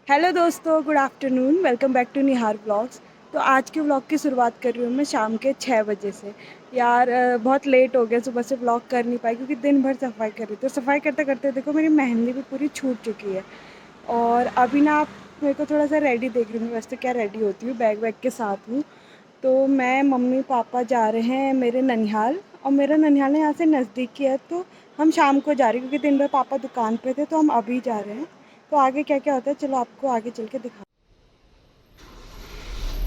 Hello दोस्तों, good afternoon. Welcome back to Nihar vlogs. तो आज के व्लॉग की शुरुआत कर रही हूँ मैं शाम के 6 बजे से। यार बहुत लेट हो गया, सुबह से व्लॉग कर नहीं पाई क्योंकि दिन भर सफाई कर रही थी। तो सफाई करते करते देखो मेरी मेहंदी भी पूरी छूट चुकी है। और अभी ना आप मेरे को थोड़ा सा रेडी देख रही हूँ। वैसे तो क्या रेडी होती हूँ, बैग वैग के साथ हूँ। तो मैं मम्मी पापा जा रहे हैं मेरे ननिहाल, और मेरा ननिहाल यहाँ से नज़दीक ही है। तो हम शाम को जा रहे हैं क्योंकि दिन भर पापा दुकान पे थे, तो हम अभी जा रहे हैं। तो आगे क्या क्या होता है चलो आपको आगे चल के दिखा।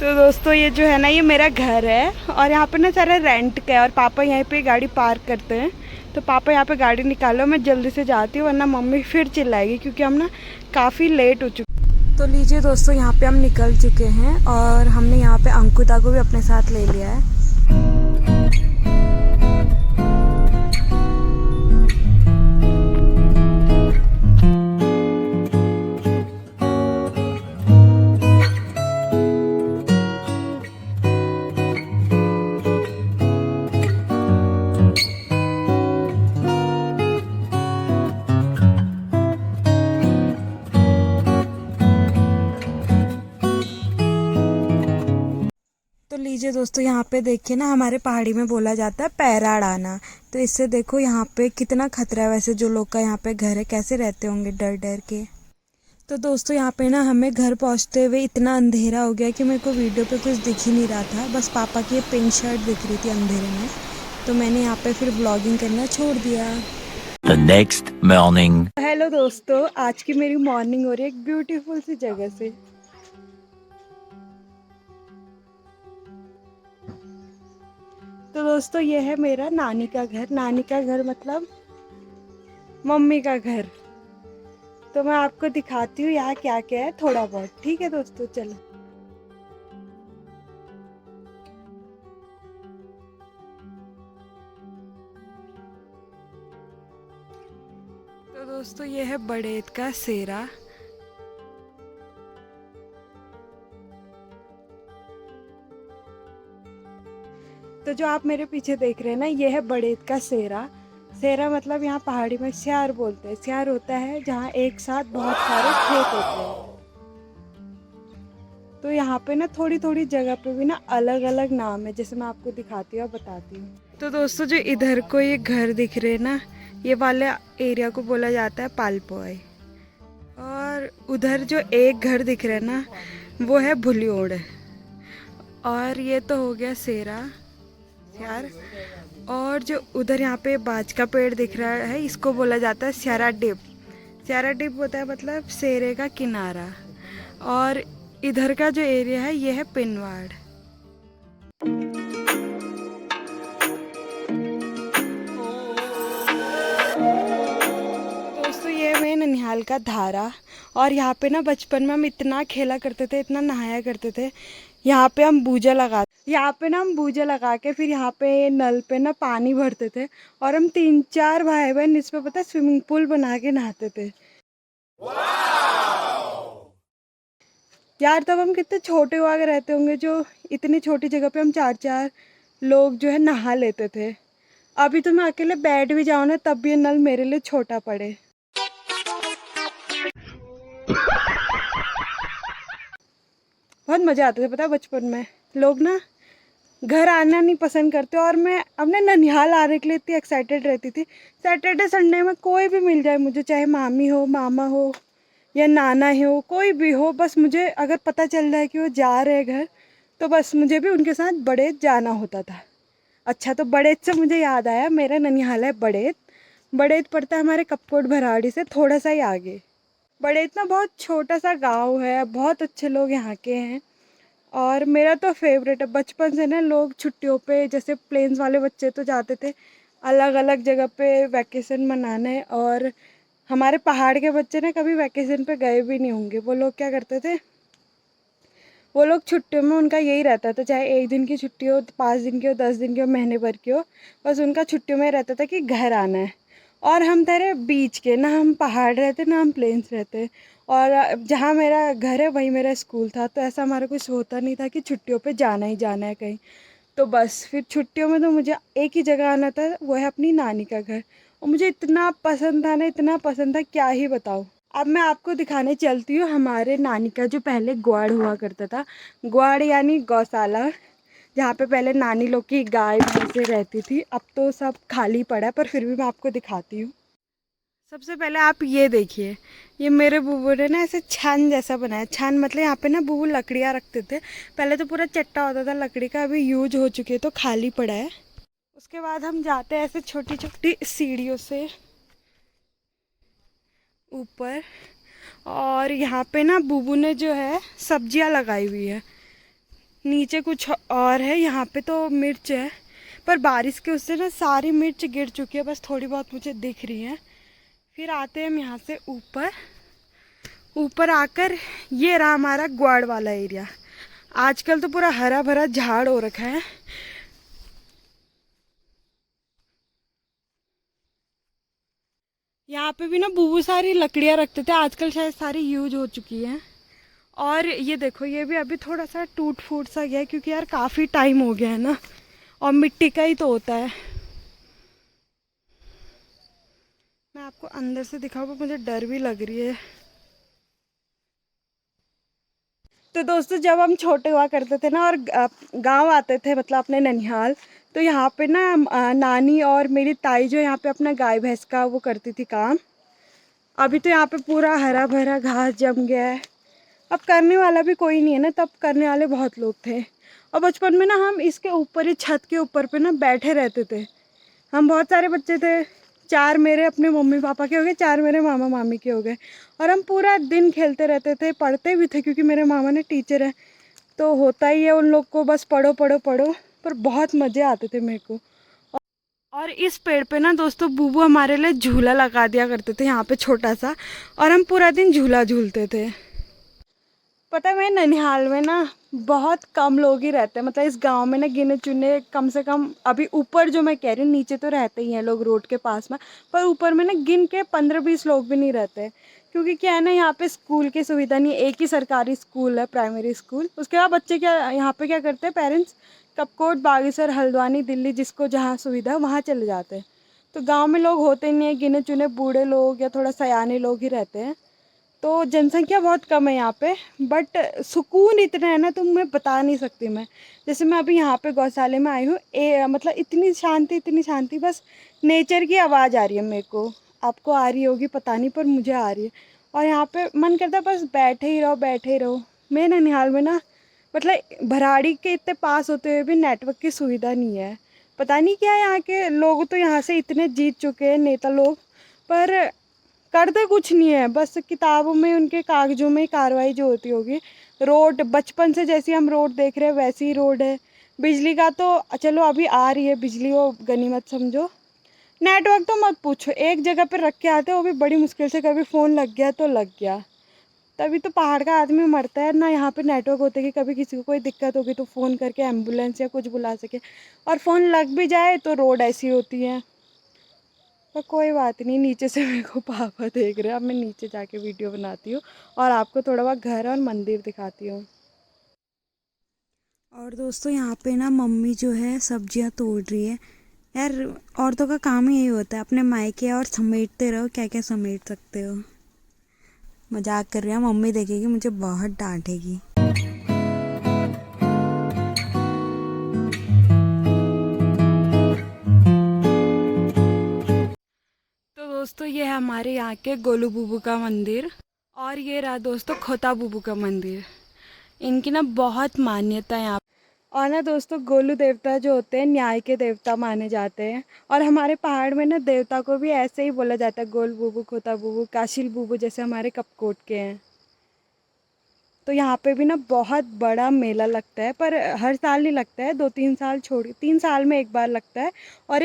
तो दोस्तों ये जो है ना, ये मेरा घर है और यहाँ पे ना सारा रेंट का है और पापा यहीं पे गाड़ी पार्क करते हैं। तो पापा यहाँ पे गाड़ी निकालो, मैं जल्दी से जाती हूँ वरना मम्मी फिर चिल्लाएगी क्योंकि हम ना काफ़ी लेट हो चुके। तो लीजिए दोस्तों, यहाँ पे हम निकल चुके हैं और हमने यहाँ पे अंकुता को भी अपने साथ ले लिया है। तो लीजिए दोस्तों, यहाँ पे देखिए ना, हमारे पहाड़ी में बोला जाता है पैरा अड़ाना। तो इससे देखो यहाँ पे कितना खतरा है। वैसे जो लोग का यहाँ पे घर है कैसे रहते होंगे डर डर के। तो दोस्तों यहाँ पे ना हमें घर पहुँचते हुए इतना अंधेरा हो गया कि मेरे को वीडियो पे कुछ दिख ही नहीं रहा था। बस पापा की ये पिंक शर्ट दिख रही थी अंधेरे में। तो मैंने यहाँ पे फिर ब्लॉगिंग करना छोड़ दिया। The next morning. हेलो दोस्तों, आज की मेरी मॉर्निंग हो रही है एक ब्यूटीफुल सी जगह से। तो दोस्तों ये है मेरा नानी का घर। नानी का घर मतलब मम्मी का घर। तो मैं आपको दिखाती हूँ यहाँ क्या क्या है थोड़ा बहुत। ठीक है दोस्तों, चलो। तो दोस्तों ये है बड़ेत का सेरा। तो जो आप मेरे पीछे देख रहे हैं ना, ये है बड़ेत का सेरा। सेरा मतलब यहाँ पहाड़ी में स्यार बोलते हैं। स्यार होता है जहाँ एक साथ बहुत सारे खेत होते हैं। तो यहाँ पे ना थोड़ी थोड़ी जगह पे भी ना अलग अलग नाम है, जैसे मैं आपको दिखाती हूँ और बताती हूँ। तो दोस्तों जो इधर को ये घर दिख रहे हैं ना, ये वाले एरिया को बोला जाता है पालपोई। और उधर जो एक घर दिख रहा है ना, वो है भुलियोड़। और ये तो हो गया सेरा यार। और जो उधर यहाँ पे बाज का पेड़ दिख रहा है, इसको बोला जाता है स्यारा डिप। स्यारा डिप होता है मतलब सेरे का किनारा। और इधर का जो एरिया है ये है पिनवाड़। दोस्तों ये है ननिहाल का धारा। और यहाँ पे ना बचपन में हम इतना खेला करते थे, इतना नहाया करते थे। यहाँ पे हम बूजा लगा के फिर यहाँ पे नल पे ना पानी भरते थे। और हम 3-4 भाई बहन इस पे पता स्विमिंग पूल बना के नहाते थे। यार तब हम कितने छोटे हुआ के रहते होंगे जो इतनी छोटी जगह पे हम 4-4 लोग जो है नहा लेते थे। अभी तो मैं अकेले बैठ भी जाऊँ ना, तब भी ये नल मेरे लिए छोटा पड़े। बहुत मज़ा आते थे पता है बचपन में। लोग ना घर आना नहीं पसंद करते और मैं अपने ननिहाल आने के लिए इतनी एक्साइटेड रहती थी। सैटरडे संडे में कोई भी मिल जाए मुझे, चाहे मामी हो, मामा हो या नाना हो, कोई भी हो, बस मुझे अगर पता चल रहा है कि वो जा रहे हैं घर, तो बस मुझे भी उनके साथ बड़ेत जाना होता था। अच्छा, तो बड़ेत से मुझे याद आया, मेरा ननिहाल है बड़ेत। बड़ेत पड़ता है हमारे कपकोट भराड़ी से थोड़ा सा ही आगे। बड़ेत ना बहुत छोटा सा गाँव है, बहुत अच्छे लोग यहाँ के हैं। और मेरा तो फेवरेट है बचपन से ना। लोग छुट्टियों पे, जैसे प्लेन्स वाले बच्चे तो जाते थे अलग अलग जगह पे वैकेशन मनाने, और हमारे पहाड़ के बच्चे ना कभी वैकेशन पे गए भी नहीं होंगे। वो लोग क्या करते थे, वो लोग छुट्टियों में उनका यही रहता था, चाहे 1 दिन की छुट्टी हो, 5 दिन की हो, 10 दिन की हो, महीने भर की हो, बस उनका छुट्टियों में रहता था कि घर आना है। और हम थे बीच के, ना हम पहाड़ रहते ना हम प्लेन्स रहते। और जहाँ मेरा घर है वहीं मेरा स्कूल था, तो ऐसा हमारा कुछ होता नहीं था कि छुट्टियों पे जाना ही जाना है कहीं। तो बस फिर छुट्टियों में तो मुझे एक ही जगह आना था, वो है अपनी नानी का घर। और मुझे इतना पसंद था ना, इतना पसंद था क्या ही बताऊँ। अब मैं आपको दिखाने चलती हूँ हमारे नानी का जो पहले ग्वाड़ हुआ करता था। ग्वाड़ यानी गौशाला, जहाँ पे पहले नानी लोग की गाय भैंसें रहती थी। अब तो सब खाली पड़ा है, पर फिर भी मैं आपको दिखाती हूँ। सबसे पहले आप ये देखिए, ये मेरे बूबू ने ना ऐसे छान जैसा बनाया। छान मतलब यहाँ पे ना बूबू लकड़ियाँ रखते थे। पहले तो पूरा चट्टा होता था लकड़ी का, अभी यूज हो चुकी है तो खाली पड़ा है। उसके बाद हम जाते हैं ऐसे छोटी छोटी सीढ़ियों से ऊपर, और यहाँ पे ना बूबू ने जो है सब्जियाँ लगाई हुई है। नीचे कुछ और है, यहाँ पे तो मिर्च है, पर बारिश के उससे ना सारी मिर्च गिर चुकी है, बस थोड़ी बहुत मुझे दिख रही है। फिर आते हैं हम यहाँ से ऊपर। ऊपर आकर ये रहा हमारा ग्वाड़ वाला एरिया। आजकल तो पूरा हरा भरा झाड़ हो रखा है। यहाँ पे भी ना बूबू सारी लकड़ियाँ रखते थे, आजकल शायद सारी यूज हो चुकी हैं। और ये देखो, ये भी अभी थोड़ा सा टूट फूट सा गया है, क्योंकि यार काफ़ी टाइम हो गया है ना, और मिट्टी का ही तो होता है। मैं आपको अंदर से दिखाऊँ पर मुझे डर भी लग रही है। तो दोस्तों, जब हम छोटे हुआ करते थे ना और गांव आते थे, मतलब अपने ननिहाल, तो यहाँ पे ना नानी और मेरी ताई जो यहाँ पे अपना गाय भैंस का वो करती थी काम। अभी तो यहाँ पे पूरा हरा भरा घास जम गया है। अब करने वाला भी कोई नहीं है ना, तब करने वाले बहुत लोग थे। और बचपन में ना हम इसके ऊपर ही, छत के ऊपर पे ना बैठे रहते थे। हम बहुत सारे बच्चे थे, 4 मेरे अपने मम्मी पापा के हो गए, 4 मेरे मामा मामी के हो गए। और हम पूरा दिन खेलते रहते थे, पढ़ते भी थे, क्योंकि मेरे मामा ने टीचर है, तो होता ही है उन लोग को बस पढ़ो पढ़ो पढ़ो। पर बहुत मज़े आते थे मेरे को। और इस पेड़ पे ना दोस्तों बूबू हमारे लिए झूला लगा दिया करते थे यहाँ पे छोटा सा, और हम पूरा दिन झूला झूलते थे। पता है, मैं ननिहाल में ना बहुत कम लोग ही रहते हैं, मतलब इस गांव में ना गिने चुने, कम से कम अभी ऊपर जो मैं कह रही हूँ, नीचे तो रहते ही हैं लोग रोड के पास में, पर ऊपर में ना गिन के 15-20 लोग भी नहीं रहते। क्योंकि क्या है ना, यहाँ पे स्कूल की सुविधा नहीं, एक ही सरकारी स्कूल है, प्राइमरी स्कूल। उसके बाद बच्चे क्या यहाँ पे क्या करते हैं, पेरेंट्स कपकोट, बागेश्वर, हल्द्वानी, दिल्ली, जिसको जहाँ सुविधा है वहाँ चले जाते हैं। तो गाँव में लोग होते ही नहीं है, गिने चुने बूढ़े लोग या थोड़ा सयाने लोग ही रहते हैं। तो जनसंख्या बहुत कम है यहाँ पे, बट सुकून इतना है ना, तो मैं बता नहीं सकती। मैं जैसे मैं अभी यहाँ पे गौशाले में आई हूँ, मतलब इतनी शांति, इतनी शांति, बस नेचर की आवाज़ आ रही है मेरे को। आपको आ रही होगी पता नहीं, पर मुझे आ रही है। और यहाँ पे मन करता है बस बैठे ही रहो, बैठे ही रहो। मैं ननिहाल में ना, मतलब भराड़ी के इतने पास होते हुए भी नेटवर्क की सुविधा नहीं है। पता नहीं क्या है, यहाँ के लोग तो यहाँ से इतने जीत चुके हैं नेता लोग, पर करते कुछ नहीं है, बस किताबों में, उनके कागजों में ही कार्रवाई जो होती होगी। रोड बचपन से जैसी हम रोड देख रहे हैं वैसी ही रोड है। बिजली का तो चलो अभी आ रही है बिजली, वो गनीमत समझो। नेटवर्क तो मत पूछो, एक जगह पर रख के आते हैं, वो भी बड़ी मुश्किल से, कभी फ़ोन लग गया तो लग गया। तभी तो पहाड़ का आदमी मरता है ना, यहाँ पे नेटवर्क होते कि कभी किसी को कोई दिक्कत होगी तो फ़ोन करके एम्बुलेंस या कुछ बुला सके। और फ़ोन लग भी जाए तो रोड ऐसी होती है। पर कोई बात नहीं, नीचे से मेरे को पापा देख रहे हैं। अब मैं नीचे जाके वीडियो बनाती हूँ और आपको थोड़ा बहुत घर और मंदिर दिखाती हूँ। और दोस्तों, यहाँ पे ना मम्मी जो है सब्जियाँ तोड़ रही है। यार, औरतों का काम ही यही होता है, अपने मायके और समेटते रहो, क्या क्या समेट सकते हो। मजाक कर रही है, मम्मी देखेगी मुझे बहुत डांटेगी। तो दोस्तों, ये है हमारे यहाँ के गोलू बूबू का मंदिर, और ये रहा दोस्तों खोता बूबू का मंदिर। इनकी ना बहुत मान्यता है यहाँ। और ना दोस्तों, गोलू देवता जो होते हैं न्याय के देवता माने जाते हैं। और हमारे पहाड़ में ना देवता को भी ऐसे ही बोला जाता है, गोल बूबू, खोता बूबू, काशिल बूबू, जैसे हमारे कपकोट के हैं। तो यहाँ पे भी ना बहुत बड़ा मेला लगता है, पर हर साल नहीं लगता है, 2-3 साल छोड़, 3 साल में एक बार लगता है। और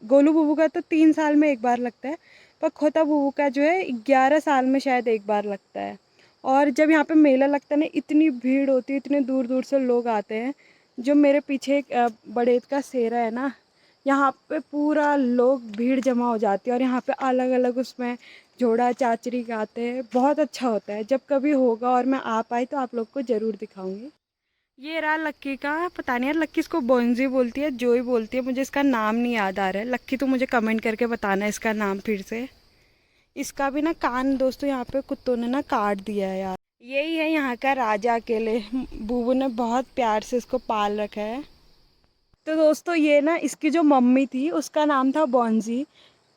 गोलू बूबू का तो 3 साल में एक बार लगता है, पर खोता बूबू का जो है 11 साल में शायद एक बार लगता है। और जब यहाँ पे मेला लगता है ना, इतनी भीड़ होती है, इतने दूर दूर से लोग आते हैं। जो मेरे पीछे एक बड़ेत का सेरा है ना, यहाँ पे पूरा लोग भीड़ जमा हो जाती है। और यहाँ पे अलग अलग उसमें जोड़ा चाचरी गाते हैं, बहुत अच्छा होता है। जब कभी होगा और मैं आ पाई तो आप लोग को ज़रूर दिखाऊंगी। ये रहा लक्की का, पता नहीं यार लक्की इसको बोंजी बोलती है, जोई बोलती है, मुझे इसका नाम नहीं याद आ रहा है। लक्की तो मुझे कमेंट करके बताना इसका नाम फिर से। इसका भी ना कान दोस्तों यहाँ पे कुत्तों ने ना काट दिया है यार। यही है यहाँ का राजा अकेले, बूबू ने बहुत प्यार से इसको पाल रखा है। तो दोस्तों ये ना इसकी जो मम्मी थी उसका नाम था बॉन्जी।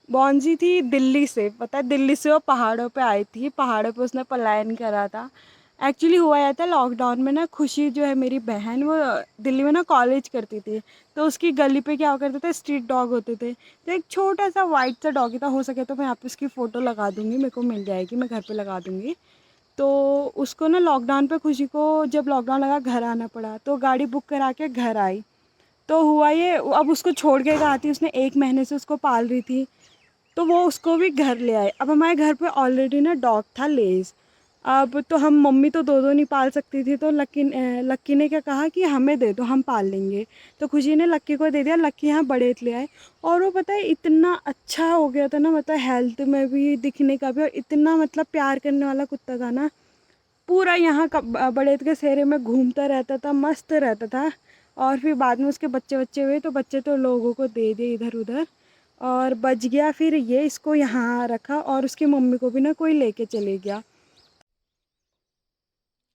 बॉन्जी थी दिल्ली से, पता है दिल्ली से वो पहाड़ों पे आई थी, पहाड़ों पे उसने पलायन करा था। एक्चुअली हुआ यह था लॉकडाउन में ना, खुशी जो है मेरी बहन, वो दिल्ली में ना कॉलेज करती थी। तो उसकी गली पे क्या करते थे, स्ट्रीट डॉग होते थे। तो एक छोटा सा वाइट सा डॉगी था, हो सके तो मैं यहाँ पे उसकी फ़ोटो लगा दूँगी, मेरे को मिल जाएगी, मैं घर पे लगा दूँगी। तो उसको ना लॉकडाउन पे खुशी को जब लॉकडाउन लगा घर आना पड़ा, तो गाड़ी बुक करा के घर आई। तो हुआ ये, अब उसको छोड़ के कहा थी, उसने 1 महीने से उसको पाल रही थी, तो वो उसको भी घर ले आए। अब हमारे घर पे ऑलरेडी ना डॉग था लेज़। अब तो हम मम्मी तो दो दो नहीं पाल सकती थी, तो लक्की ने क्या कहा कि हमें दे दो, हम पाल लेंगे। तो खुशी ने लक्की को दे दिया, लक्की यहाँ बड़े ले आए। और वो पता है इतना अच्छा हो गया था ना, मतलब हेल्थ में भी, दिखने का भी, और इतना मतलब प्यार करने वाला कुत्ता था ना। पूरा यहाँ का बड़ेत के सेरे में घूमता रहता था, मस्त रहता था। और फिर बाद में उसके बच्चे बच्चे हुए, तो बच्चे तो लोगों को दे दिए इधर उधर, और बच गया। फिर ये इसको यहाँ रखा, और उसकी मम्मी को भी ना कोई लेके चले गया।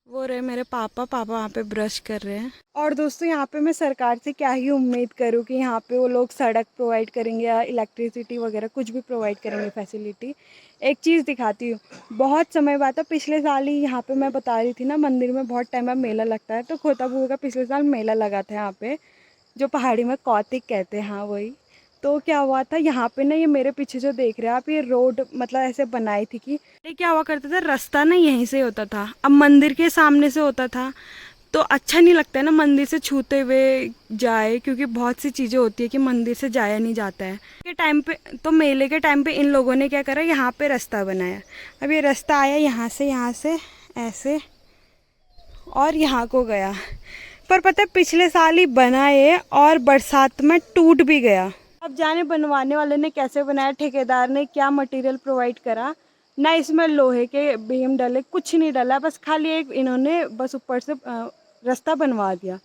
वो रहे मेरे पापा, पापा वहाँ पे ब्रश कर रहे हैं। और दोस्तों यहाँ पे मैं सरकार से क्या ही उम्मीद करूँ कि यहाँ पे वो लोग सड़क प्रोवाइड करेंगे या इलेक्ट्रिसिटी वगैरह कुछ भी प्रोवाइड करेंगे फैसिलिटी। एक चीज़ दिखाती हूँ, बहुत समय बाद था, पिछले साल ही यहाँ पे मैं बता रही थी ना, मंदिर में बहुत टाइम बाद मेला लगता है, तो खोता बुआ का पिछले साल मेला लगा था यहाँ पे, जो पहाड़ी में कौतिक कहते हैं, हाँ वही। तो क्या हुआ था यहाँ पे ना, ये मेरे पीछे जो देख रहे हैं आप, ये रोड मतलब ऐसे बनाई थी कि ये क्या हुआ करता था, रास्ता ना यहीं से होता था, अब मंदिर के सामने से होता था, तो अच्छा नहीं लगता है ना मंदिर से छूते हुए जाए, क्योंकि बहुत सी चीज़ें होती है कि मंदिर से जाया नहीं जाता है के टाइम पे। तो मेले के टाइम पे इन लोगों ने क्या करा, यहाँ पे रास्ता बनाया। अब ये रास्ता आया यहाँ से ऐसे, और यहाँ को गया। पर पता है पिछले साल ही बना ये, और बरसात में टूट भी गया। अब जाने बनवाने वाले ने कैसे बनाया, ठेकेदार ने क्या मटेरियल प्रोवाइड करा, ना इसमें लोहे के बीम डले, कुछ नहीं डला, बस खाली एक इन्होंने बस ऊपर से रास्ता बनवा दिया।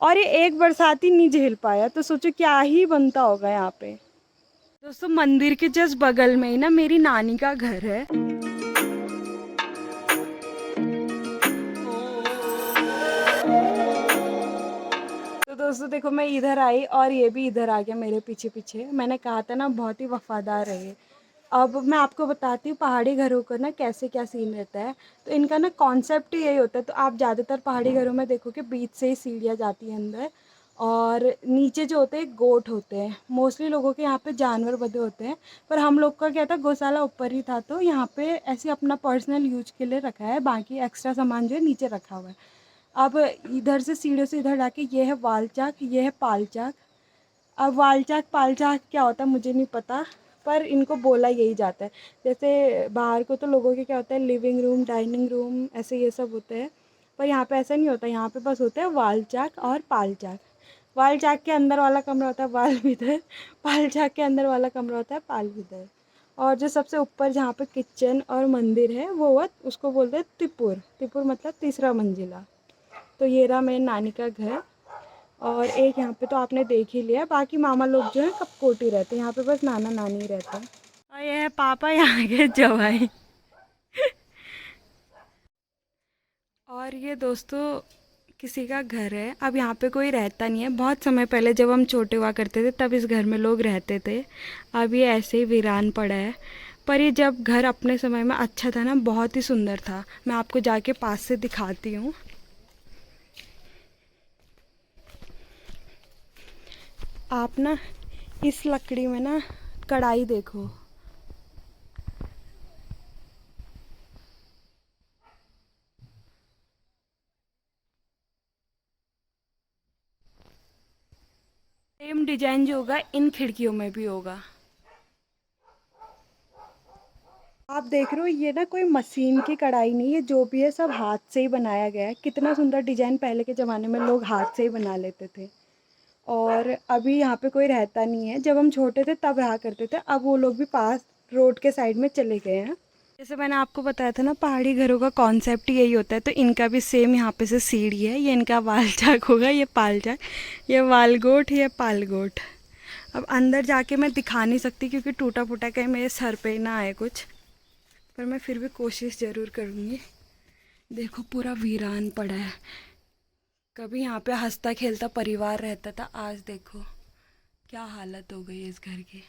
और ये एक बरसात ही नहीं झेल पाया, तो सोचो क्या ही बनता होगा यहाँ पे। दोस्तों मंदिर के जस्ट बगल में ही ना मेरी नानी का घर है। तो दोस्तों देखो, मैं इधर आई और ये भी इधर आ गया मेरे पीछे पीछे। मैंने कहा था ना बहुत ही वफादार है ये। अब मैं आपको बताती हूँ पहाड़ी घरों का ना कैसे क्या सीन रहता है। तो इनका ना कॉन्सेप्ट ही यही होता है। तो आप ज़्यादातर पहाड़ी घरों में देखोगे बीच से ही सीढ़ियाँ जाती हैं अंदर, और नीचे जो होते हैं गोट होते हैं। मोस्टली लोगों के यहाँ पे जानवर बंधे होते हैं, पर हम लोग का क्या था, गौशाला ऊपर ही था, तो यहाँ पे ऐसे अपना पर्सनल यूज के लिए रखा है, बाकी एक्स्ट्रा सामान जो है नीचे रखा हुआ है। अब इधर से सीढ़ियों से इधर जाके ये है वालचाक, ये है पालचाक। अब वालचाक पालचाक क्या होता है मुझे नहीं पता, पर इनको बोला यही जाता है। जैसे बाहर को तो लोगों के क्या होता है, लिविंग रूम, डाइनिंग रूम, ऐसे ये सब होते हैं, पर यहाँ पे ऐसा नहीं होता। यहाँ पे बस होता है वालचाक और पालचाक। वालचाक के अंदर वाला कमरा होता है वाल विदर, पालचाक के अंदर वाला कमरा होता है पाल विदर। और जो सबसे ऊपर जहाँ पे किचन और मंदिर है वो हुआ, उसको बोलते हैं त्रिपुर। त्रिपुर मतलब तीसरा मंजिला। तो ये रहा मेरे नानी का घर। और एक यहाँ पे तो आपने देख ही लिया, बाकी मामा लोग जो है कपकोटी रहते हैं, यहाँ पे बस नाना नानी रहता है। और ये है पापा, यहाँ के जवाई। और ये दोस्तों किसी का घर है, अब यहाँ पे कोई रहता नहीं है। बहुत समय पहले जब हम छोटे हुआ करते थे तब इस घर में लोग रहते थे, अब ये ऐसे ही वीरान पड़ा है। पर ये जब घर अपने समय में अच्छा था ना, बहुत ही सुंदर था। मैं आपको जाके पास से दिखाती हूँ। आप ना इस लकड़ी में ना कढ़ाई देखो, सेम डिजाइन जो होगा इन खिड़कियों में भी होगा। आप देख रहे हो ये ना कोई मशीन की कढ़ाई नहीं है, जो भी है सब हाथ से ही बनाया गया है। कितना सुंदर डिजाइन, पहले के ज़माने में लोग हाथ से ही बना लेते थे। और अभी यहाँ पे कोई रहता नहीं है, जब हम छोटे थे तब रहा करते थे, अब वो लोग भी पास रोड के साइड में चले गए हैं। जैसे मैंने आपको बताया था ना पहाड़ी घरों का कॉन्सेप्ट यही होता है, तो इनका भी सेम यहाँ पे से सीढ़ी है। ये इनका वालचाक होगा, ये पालचाक, ये वालगोट, ये पालगोट। अब अंदर जाके मैं दिखा नहीं सकती क्योंकि टूटा फूटा कहीं मेरे सर पे ना आए कुछ। पर मैं फिर भी कोशिश ज़रूर करूँगी। देखो पूरा वीरान पड़ा है। कभी यहाँ पे हंसता खेलता परिवार रहता था, आज देखो क्या हालत हो गई है इस घर की।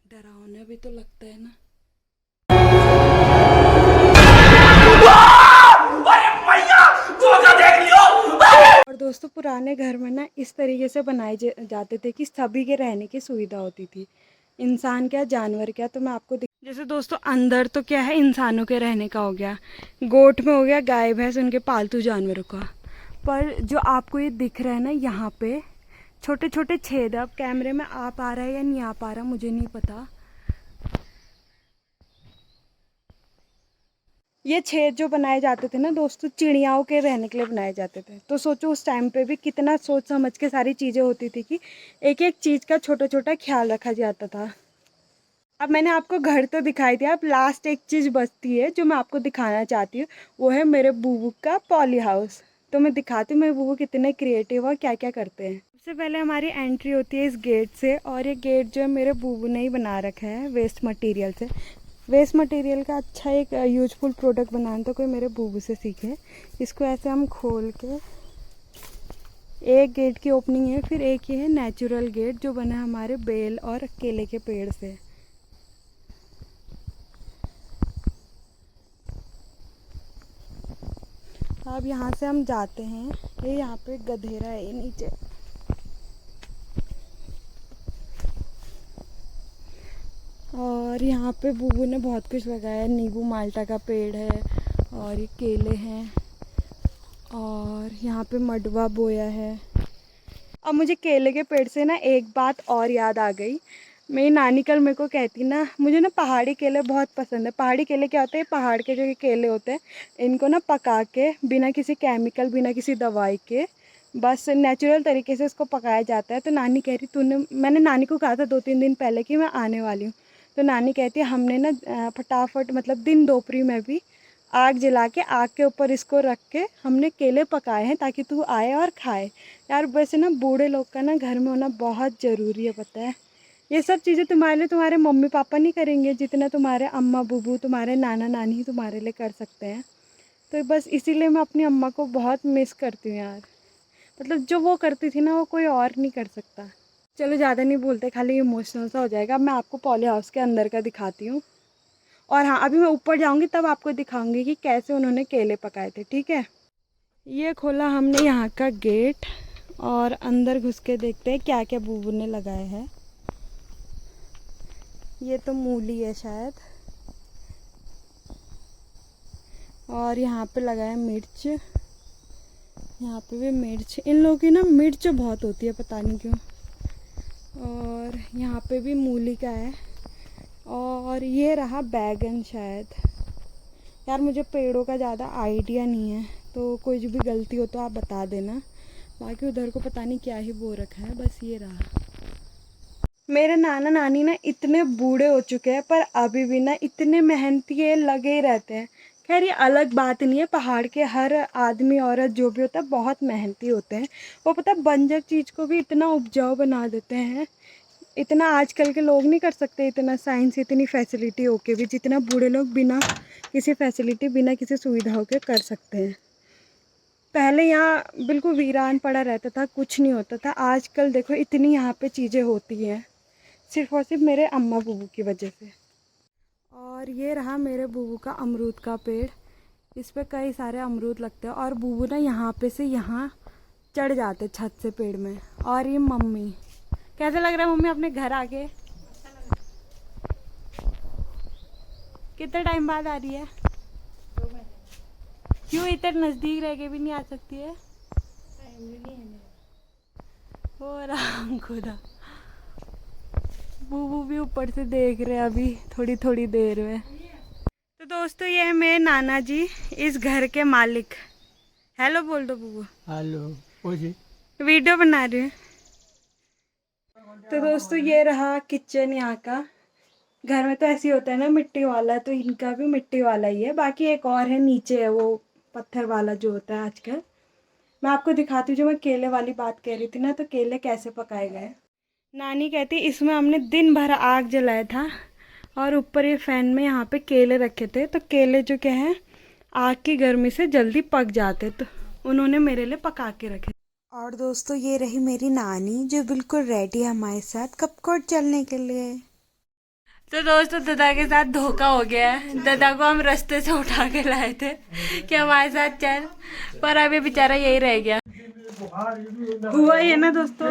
डरावना भी तो लगता है ना। और दोस्तों पुराने घर में ना इस तरीके से बनाए जाते थे कि सभी के रहने की सुविधा होती थी, इंसान क्या जानवर क्या। तो मैं आपको जैसे दोस्तों अंदर तो क्या है, इंसानों के रहने का हो गया, गोट में हो गया, गाय भैंस उनके पालतू जानवरों का। पर जो आपको ये दिख रहा है ना, यहाँ पे छोटे छोटे छेद। अब कैमरे में आ पा रहा है या नहीं आ पा रहा मुझे नहीं पता। ये छेद जो बनाए जाते थे ना दोस्तों, चिड़ियाओं के रहने के लिए बनाए जाते थे। तो सोचो उस टाइम पे भी कितना सोच समझ के सारी चीज़ें होती थी कि एक एक चीज़ का छोटा छोटा ख्याल रखा जाता था। अब मैंने आपको घर तो दिखाई दिया, अब लास्ट एक चीज़ बचती है जो मैं आपको दिखाना चाहती हूँ, वो है मेरे बूबू का पॉली हाउस। तो मैं दिखाती हूँ मेरे बूबू कितने क्रिएटिव और क्या क्या करते हैं। सबसे पहले हमारी एंट्री होती है इस गेट से, और ये गेट जो है मेरे बूबू ने ही बना रखा है वेस्ट मटेरियल से। वेस्ट मटेरियल का अच्छा एक यूजफुल प्रोडक्ट बनाना तो कोई मेरे बूबू से सीखे। इसको ऐसे हम खोल के, एक गेट की ओपनिंग है, फिर एक ये है नेचुरल गेट जो बना है हमारे बेल और केले के पेड़ से। अब यहाँ से हम जाते हैं, ये यहाँ पे गधेरा है ये नीचे। और यहाँ पे बूबू ने बहुत कुछ लगाया है, नींबू माल्टा का पेड़ है और ये केले हैं, और यहाँ पे मडवा बोया है। अब मुझे केले के पेड़ से ना एक बात और याद आ गई। मेरी नानी कल मेरे को कहती ना, मुझे ना पहाड़ी केले बहुत पसंद है। पहाड़ी केले क्या होते हैं, पहाड़ के जो केले होते हैं इनको ना पका के बिना किसी केमिकल बिना किसी दवाई के बस नेचुरल तरीके से इसको पकाया जाता है। तो नानी कह रही तूने, मैंने नानी को कहा था 2-3 दिन पहले कि मैं आने वाली हूँ। तो नानी कहती है हमने ना फटाफट मतलब दिन दोपहरी में भी आग जला के आग के ऊपर इसको रख के हमने केले पकाए हैं ताकि तू आए और खाए। यार वैसे ना बूढ़े लोग का ना घर में होना बहुत ज़रूरी है, पता है। ये सब चीज़ें तुम्हारे लिए तुम्हारे मम्मी पापा नहीं करेंगे जितना तुम्हारे अम्मा बूबू तुम्हारे नाना नानी तुम्हारे लिए कर सकते हैं। तो बस इसीलिए मैं अपनी अम्मा को बहुत मिस करती हूँ यार। मतलब जो वो करती थी ना वो कोई और नहीं कर सकता। चलो ज़्यादा नहीं बोलते, खाली इमोशनल सा हो जाएगा। अब मैं आपको पॉली हाउस के अंदर का दिखाती हूँ। और हाँ अभी मैं ऊपर जाऊँगी तब आपको दिखाऊँगी कि कैसे उन्होंने केले पकाए थे, ठीक है। ये खोला हमने यहाँ का गेट और अंदर घुस के देखते हैं क्या क्या बूबू ने लगाया है। ये तो मूली है शायद, और यहाँ पे लगाया मिर्च, यहाँ पे भी मिर्च। इन लोगों की ना मिर्च बहुत होती है पता नहीं क्यों। और यहाँ पे भी मूली का है, और ये रहा बैगन शायद। यार मुझे पेड़ों का ज़्यादा आइडिया नहीं है, तो कोई भी गलती हो तो आप बता देना। बाकी उधर को पता नहीं क्या ही बो रखा है। बस ये रहा। मेरे नाना नानी ना इतने बूढ़े हो चुके हैं पर अभी भी ना इतने मेहनती है, लगे ही रहते हैं। खैर ये अलग बात नहीं है, पहाड़ के हर आदमी औरत जो भी होता है बहुत मेहनती होते हैं। वो पता है बंजर चीज़ को भी इतना उपजाऊ बना देते हैं। इतना आजकल के लोग नहीं कर सकते, इतना साइंस इतनी फैसिलिटी होके भी जितना बूढ़े लोग बिना किसी फैसिलिटी बिना किसी सुविधा होके कर सकते हैं। पहले यहाँ बिल्कुल वीरान पड़ा रहता था, कुछ नहीं होता था। आजकल देखो इतनी यहाँ पे चीज़ें होती हैं सिर्फ़ और सिर्फ मेरे अम्मा बूबू की वजह से। और ये रहा मेरे बूबू का अमरूद का पेड़। इस पे कई सारे अमरूद लगते हैं और बूबू ना यहाँ पे से यहाँ चढ़ जाते छत से पेड़ में। और ये मम्मी, कैसे लग रहा है मम्मी अपने घर आके? कितने टाइम बाद आ रही है? क्यों इतने नज़दीक रह के भी नहीं आ सकती है? हो राम खुदा, बूबू भी ऊपर से देख रहे हैं अभी थोड़ी थोड़ी देर में। तो दोस्तों ये है मेरे नाना जी, इस घर के मालिक। हेलो बोल दो बूबू। हेलो। वीडियो बना रही हूँ। तो दोस्तों ये रहा किचन यहाँ का। घर में तो ऐसे ही होता है ना मिट्टी वाला, तो इनका भी मिट्टी वाला ही है। बाकी एक और है नीचे है वो पत्थर वाला जो होता है आजकल। मैं आपको दिखाती हूँ। जो मैं केले वाली बात कह रही थी ना, तो केले कैसे पकाए गए। नानी कहती इसमें हमने दिन भर आग जलाया था और ऊपर ये फैन में यहाँ पे केले रखे थे, तो केले जो क्या है आग की गर्मी से जल्दी पक जाते, तो उन्होंने मेरे लिए पका के रखे। और दोस्तों ये रही मेरी नानी जो बिल्कुल रेडी है हमारे साथ कपकोट चलने के लिए। तो दोस्तों दादा के साथ धोखा हो गया है। दादा को हम रास्ते से उठा के लाए थे कि हमारे साथ चल, पर अभी बेचारा यही रह गया। हुआ ये ना दोस्तों,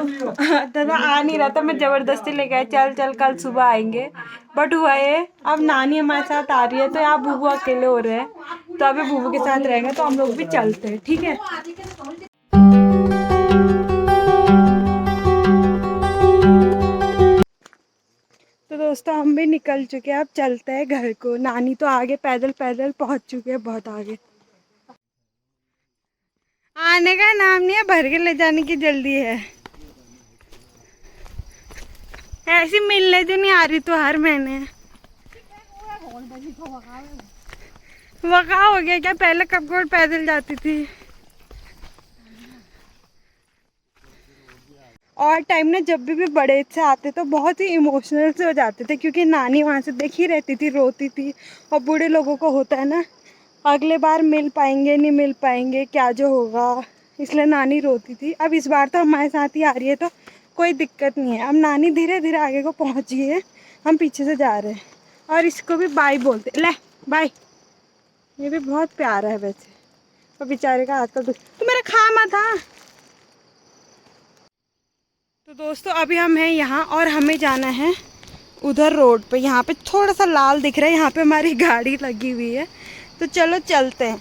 दादा आ नहीं रहा था, मैं जबरदस्ती लेके आई, चल चल कल सुबह आएंगे। बट हुआ ये अब नानी हमारे साथ आ रही है, तो यहाँ बुबू अकेले हो रहे हैं, तो अभी बुबू के साथ रहेंगे, तो हम लोग भी चलते हैं, ठीक है। तो दोस्तों हम भी निकल चुके हैं, अब चलते हैं घर को। नानी तो आगे पैदल पैदल पहुंच चुके हैं, बहुत आगे। आने का नाम नहीं है, भर के ले जाने की जल्दी है। ऐसी मिलने जो नहीं आ रही तो हर महीने वका हो गया क्या, पहले कपकोट पैदल जाती थी। और टाइम ना जब भी बड़े से आते तो बहुत ही इमोशनल से हो जाते थे, क्योंकि नानी वहाँ से देखी रहती थी, रोती थी। और बूढ़े लोगों को होता है ना अगले बार मिल पाएंगे नहीं मिल पाएंगे, क्या जो होगा, इसलिए नानी रोती थी। अब इस बार तो हमारे साथ ही आ रही है, तो कोई दिक्कत नहीं है। अब नानी धीरे धीरे आगे को पहुँच गई है, हम पीछे से जा रहे हैं। और इसको भी बाय बोलते, ले बाय। ये भी बहुत प्यारा है वैसे, और बेचारे का आजकल तो मेरा खामा था। तो दोस्तों अभी हम हैं यहाँ और हमें जाना है उधर रोड पे। यहाँ पे थोड़ा सा लाल दिख रहा है, यहाँ पे हमारी गाड़ी लगी हुई है, तो चलो चलते हैं।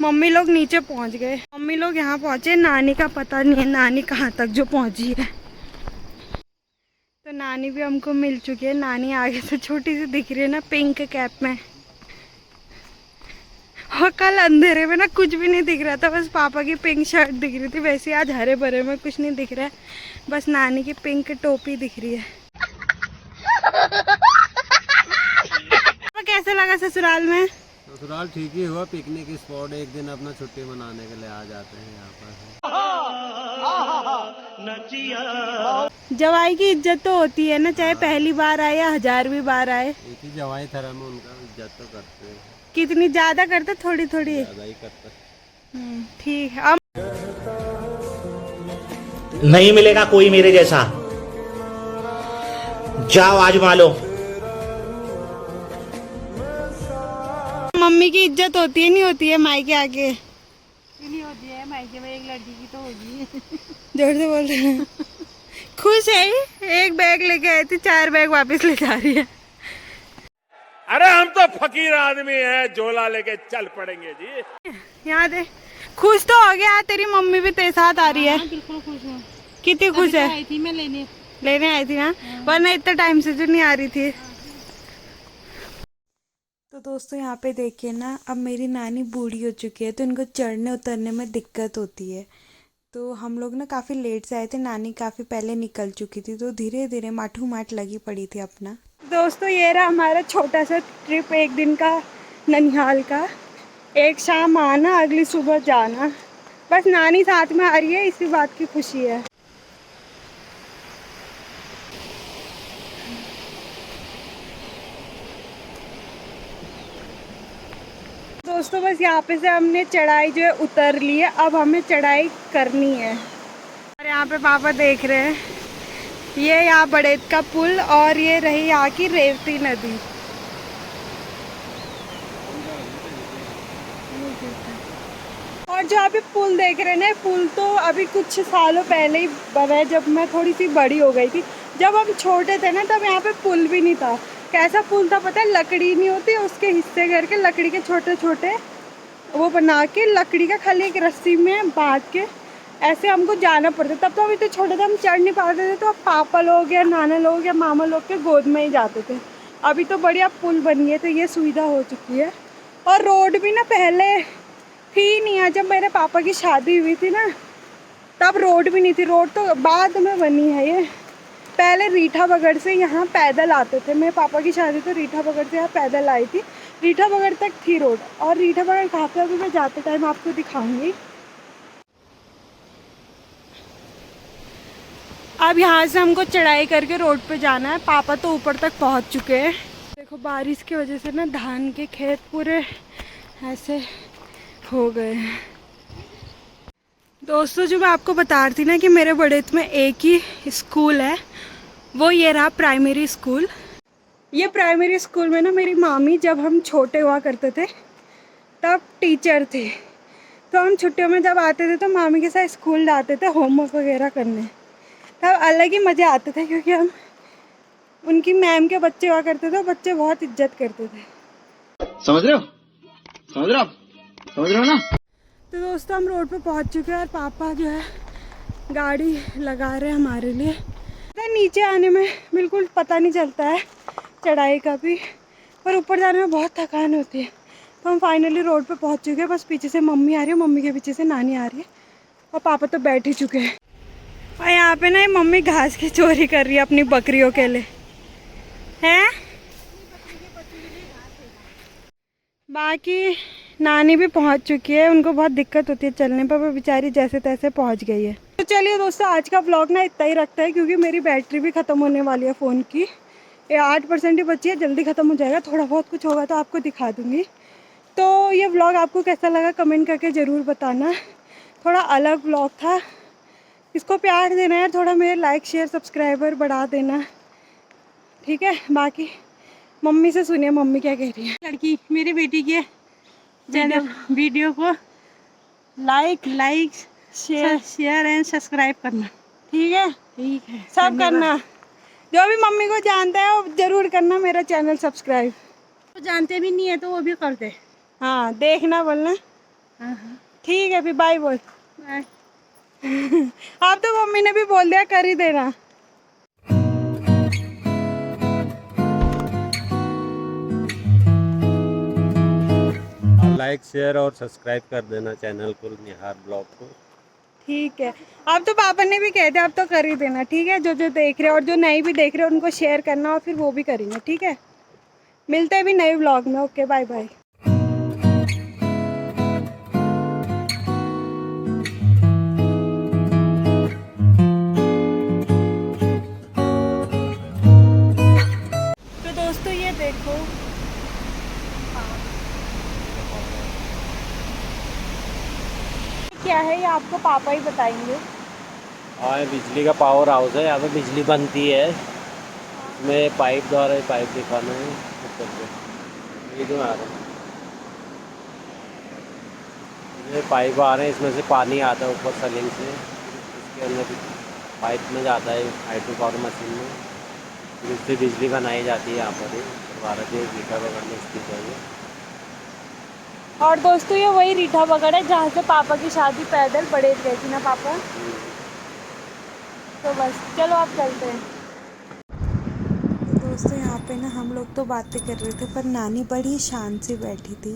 मम्मी लोग नीचे पहुँच गए, मम्मी लोग यहाँ पहुँचे, नानी का पता नहीं है नानी कहाँ तक जो पहुँची है। तो नानी भी हमको मिल चुकी है। नानी आगे से छोटी सी दिख रही है ना, पिंक कैप में। और कल अंधेरे में ना कुछ भी नहीं दिख रहा था, बस पापा की पिंक शर्ट दिख रही थी। वैसे आज हरे भरे में कुछ नहीं दिख रहा है, बस नानी की पिंक टोपी दिख रही है। कैसे लगा ससुराल में? ससुराल ठीक ही हुआ, पिकनिक स्पॉट, एक दिन अपना छुट्टी मनाने के लिए आ जाते हैं यहाँ पर। जवाई की इज्जत तो होती है ना, चाहे पहली बार आए या 1000वीं बार आए। एक ही जवाई थरा में उनका इज्जत तो करते हैं। कितनी ज्यादा करते? थोड़ी थोड़ी ज्यादा ही करते। ठीक है। अब नहीं मिलेगा कोई मेरे जैसा, जाओ आजमा लो। मम्मी की इज्जत होती है नहीं होती है मायके आके? नहीं होती है, मायके में एक लड़की की तो होगी। जोर से बोल रहे हैं। खुश है, एक बैग लेके आई थी, 4 बैग वापस ले जा रही है। अरे हम तो फकीर आदमी हैं, झोला लेके चल पड़ेंगे जी। यहाँ दे, खुश तो हो गया, तेरी मम्मी भी तेरे साथ आ रही है। बिल्कुल खुश हूँ। कितनी खुश है? आई थी मैं लेने आई थी ना, वरना इतना टाइम से जो नहीं आ रही थी। तो दोस्तों यहाँ पे देखिए ना, अब मेरी नानी बूढ़ी हो चुकी है, तो इनको चढ़ने उतरने में दिक्कत होती है। तो हम लोग ना काफ़ी लेट से आए थे, नानी काफ़ी पहले निकल चुकी थी, तो धीरे धीरे माठू माठ लगी पड़ी थी अपना। दोस्तों ये रहा हमारा छोटा सा ट्रिप, एक दिन का ननिहाल का। एक शाम आना, अगली सुबह जाना, बस नानी साथ में आ रही है, इसी बात की खुशी है। दोस्तों बस यहाँ पे से हमने चढ़ाई जो है उतर ली है, अब हमें चढ़ाई करनी है। और यहाँ पे पापा देख रहे हैं, ये यहाँ बड़ेत का पुल, और ये रही यहाँ की रेवती नदी। और जो अभी पुल देख रहे हैं ना, पुल तो अभी कुछ सालों पहले ही बना है, जब मैं थोड़ी सी बड़ी हो गई थी। जब हम छोटे थे ना, तब यहाँ पे पुल भी नहीं था। कैसा पुल था पता है? लकड़ी नहीं होती, उसके हिस्से करके लकड़ी के छोटे छोटे वो बना के, लकड़ी का खाली एक रस्सी में बांध के ऐसे हमको जाना पड़ता। तब तो अभी तो छोटे थे, हम चढ़ नहीं पाते थे, तो पापा लोग या नाना लोग या मामा लोग के गोद में ही जाते थे। अभी तो बढ़िया पुल बनी है, तो ये सुविधा हो चुकी है। और रोड भी ना पहले थी नहीं है, जब मेरे पापा की शादी हुई थी ना, तब रोड भी नहीं थी। रोड तो बाद में बनी है ये। पहले रीठा बगड़ से यहाँ पैदल आते थे। मेरे पापा की शादी तो रीठा बगड़ से यहाँ पैदल आई थी, रीठा बगड़ तक थी रोड। और रीठा बगड़ कहाँ पे, अभी मैं जाते टाइम आपको दिखाऊंगी। अब यहाँ से हमको चढ़ाई करके रोड पे जाना है। पापा तो ऊपर तक पहुँच चुके हैं। देखो बारिश की वजह से ना धान के खेत पूरे ऐसे हो गए हैं। दोस्तों जो मैं आपको बता रही थी ना कि मेरे बड़ेत में एक ही स्कूल है, वो ये रहा प्राइमरी स्कूल। ये प्राइमरी स्कूल में ना मेरी मामी जब हम छोटे हुआ करते थे तब टीचर थे। तो हम छुट्टियों में जब आते थे तो मामी के साथ स्कूल जाते थे होमवर्क वगैरह करने। तब अलग ही मज़े आते थे क्योंकि हम उनकी मैम के बच्चे हुआ करते थे, बच्चे बहुत इज्जत करते थे। समझ रहे हो? समझ रहे हो आप? समझ रहे हो ना? तो दोस्तों हम रोड पे पहुंच चुके हैं और पापा जो है गाड़ी लगा रहे हैं हमारे लिए। तो नीचे आने में बिल्कुल पता नहीं चलता है चढ़ाई का भी, पर ऊपर जाने में बहुत थकान होती है। तो हम फाइनली रोड पे पहुंच चुके हैं। बस पीछे से मम्मी आ रही है, मम्मी के पीछे से नानी आ रही है और पापा तो बैठ ही चुके हैं। और यहाँ पे ना ये मम्मी घास की चोरी कर रही है अपनी बकरियों के लिए, हैं? बाकी नानी भी पहुंच चुकी है, उनको बहुत दिक्कत होती है चलने पर, वो बेचारी जैसे तैसे पहुंच गई है। तो चलिए दोस्तों आज का व्लॉग ना इतना ही रखता है क्योंकि मेरी बैटरी भी ख़त्म होने वाली है फ़ोन की। ये 8% ही बची है, जल्दी ख़त्म हो जाएगा। थोड़ा बहुत कुछ होगा तो आपको दिखा दूँगी। तो ये व्लॉग आपको कैसा लगा कमेंट करके ज़रूर बताना। थोड़ा अलग व्लॉग था, इसको प्यार देना है थोड़ा, मेरे लाइक शेयर सब्सक्राइबर बढ़ा देना, ठीक है? बाकी मम्मी से सुनिए मम्मी क्या कह रही है। लड़की मेरी बेटी के चैनल वीडियो को लाइक शेयर एंड सब्सक्राइब करना, ठीक है? ठीक है? सब करना, जो भी मम्मी को जानता है वो ज़रूर करना मेरा चैनल सब्सक्राइब। तो जानते भी नहीं है तो वो भी कर दे। हाँ देखना बोलना, हाँ। ठीक है? फिर बाय बोल। बाय। आप तो मम्मी ने भी बोल दिया कर ही देना। लाइक शेयर और सब्सक्राइब कर देना चैनल को, निहार ब्लॉग को। ठीक है, अब तो पापा ने भी कह दिया, अब तो कर ही देना, ठीक है? जो जो देख रहे हो और जो नहीं भी देख रहे हो उनको शेयर करना और फिर वो भी करेंगे, ठीक है? मिलते हैं भी नए व्लॉग में। Okay bye bye. तो दोस्तों ये देखो क्या है, ये आपको पापा ही बताएंगे। हाँ ये बिजली का पावर हाउस है, यहाँ पे बिजली बनती है। इसमें पाइप द्वारा पाइप दिखाना है ऊपर से, ये जो आ रहा है ये पाइप आ रहे हैं, इसमें से पानी आता है ऊपर सलिंग से, इसके अंदर पाइप में जाता है हाइड्रो पावर मशीन में, फिर इससे बिजली बनाई जाती है। यहाँ पर ही भारतीय रीठा बगड़ में स्थित है ये। और दोस्तों ये वही रीठा बगड़ है जहाँ से पापा की शादी पैदल बड़े गई थी ना पापा। तो बस चलो आप चलते हैं। तो दोस्तों यहाँ पे ना हम लोग तो बातें कर रहे थे पर नानी बड़ी शांत से बैठी थी।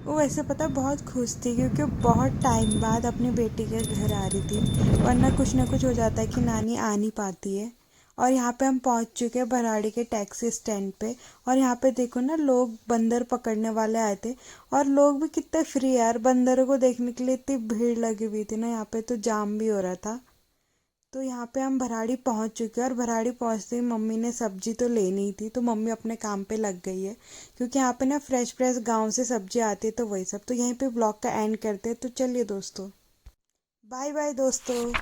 वो वैसे पता बहुत खुश थी क्योंकि बहुत टाइम बाद अपने बेटी के घर आ रही थी, वरना कुछ ना कुछ हो जाता है कि नानी आ नहीं पाती है। और यहाँ पे हम पहुँच चुके हैं भराड़ी के टैक्सी स्टैंड पे। और यहाँ पे देखो ना लोग बंदर पकड़ने वाले आए थे और लोग भी कितने फ्री यार, बंदरों को देखने के लिए इतनी भीड़ लगी हुई थी ना यहाँ पे, तो जाम भी हो रहा था। तो यहाँ पे हम भराड़ी पहुँच चुके हैं और भराड़ी पहुँचते ही मम्मी ने सब्जी तो लेनी थी, तो मम्मी अपने काम पे लग गई है क्योंकि यहाँ पे ना फ्रेश गांव से सब्जी आती है, तो वही सब। तो यहीं पे ब्लॉग का एंड करते हैं। तो चलिए दोस्तों, बाय बाय दोस्तों।